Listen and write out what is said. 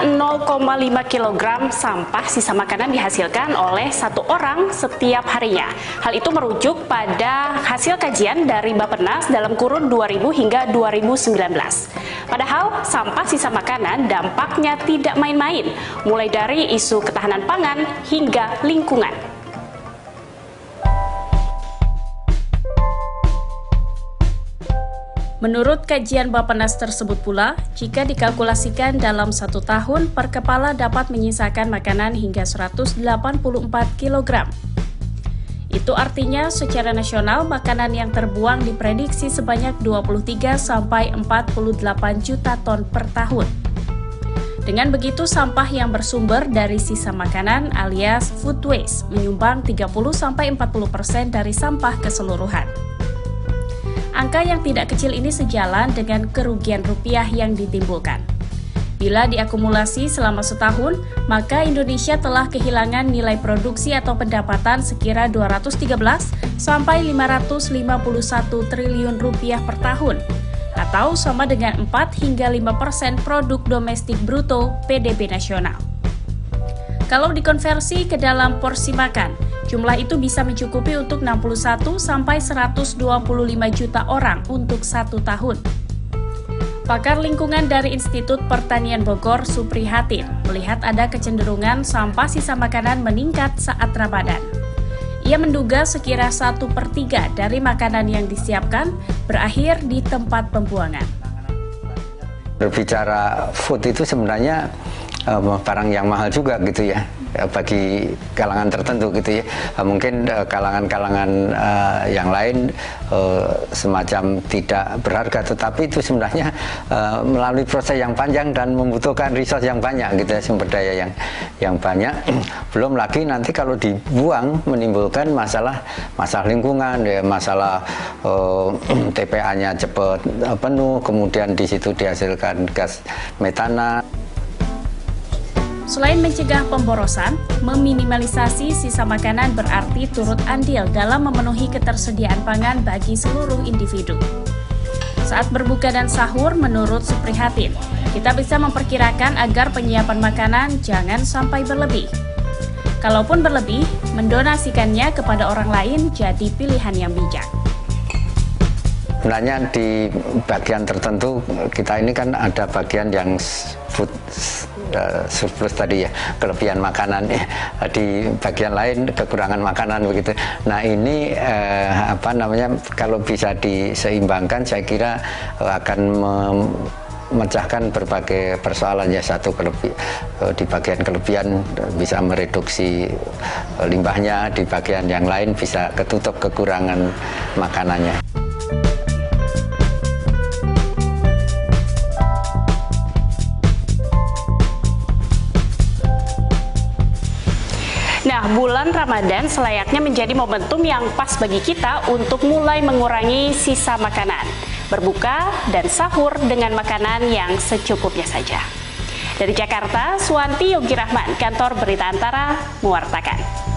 0,5 kg sampah sisa makanan dihasilkan oleh satu orang setiap harinya. Hal itu merujuk pada hasil kajian dari Bappenas dalam kurun 2000 hingga 2019. Padahal sampah sisa makanan dampaknya tidak main-main, mulai dari isu ketahanan pangan hingga lingkungan. Menurut kajian Bappenas tersebut pula, jika dikalkulasikan dalam 1 tahun, per kepala dapat menyisakan makanan hingga 184 kg. Itu artinya secara nasional makanan yang terbuang diprediksi sebanyak 23-48 juta ton per tahun. Dengan begitu, sampah yang bersumber dari sisa makanan alias food waste menyumbang 30-40% dari sampah keseluruhan. Angka yang tidak kecil ini sejalan dengan kerugian rupiah yang ditimbulkan. Bila diakumulasi selama setahun, maka Indonesia telah kehilangan nilai produksi atau pendapatan sekira 213 sampai 551 triliun rupiah per tahun, atau sama dengan 4 hingga 5% produk domestik bruto PDB nasional. Kalau dikonversi ke dalam porsi makan, jumlah itu bisa mencukupi untuk 61 sampai 125 juta orang untuk 1 tahun. Pakar lingkungan dari Institut Pertanian Bogor, Suprihatin, melihat ada kecenderungan sampah sisa makanan meningkat saat Ramadan. Ia menduga sekira 1/3 dari makanan yang disiapkan berakhir di tempat pembuangan. Berbicara food itu sebenarnya barang yang mahal juga gitu ya, bagi kalangan tertentu gitu ya. Mungkin kalangan-kalangan yang lain semacam tidak berharga, tetapi itu sebenarnya melalui proses yang panjang dan membutuhkan resource yang banyak gitu ya, sumber daya yang banyak. Belum lagi nanti kalau dibuang menimbulkan masalah lingkungan ya, masalah TPA-nya cepat penuh, kemudian di situ dihasilkan gas metana. Selain mencegah pemborosan, meminimalisasi sisa makanan berarti turut andil dalam memenuhi ketersediaan pangan bagi seluruh individu. Saat berbuka dan sahur, menurut Suprihatin, kita bisa memperkirakan agar penyiapan makanan jangan sampai berlebih. Kalaupun berlebih, mendonasikannya kepada orang lain jadi pilihan yang bijak. Sebenarnya di bagian tertentu kita ini kan ada bagian yang food surplus tadi ya, kelebihan makanan ya. Di bagian lain kekurangan makanan begitu. Nah ini kalau bisa diseimbangkan, saya kira akan memecahkan berbagai persoalan ya. Satu di bagian kelebihan bisa mereduksi limbahnya, di bagian yang lain bisa ketutup kekurangan makanannya. Nah, bulan Ramadan selayaknya menjadi momentum yang pas bagi kita untuk mulai mengurangi sisa makanan, berbuka dan sahur dengan makanan yang secukupnya saja. Dari Jakarta, Suwanti Yogi Rahman, Kantor Berita Antara, mewartakan.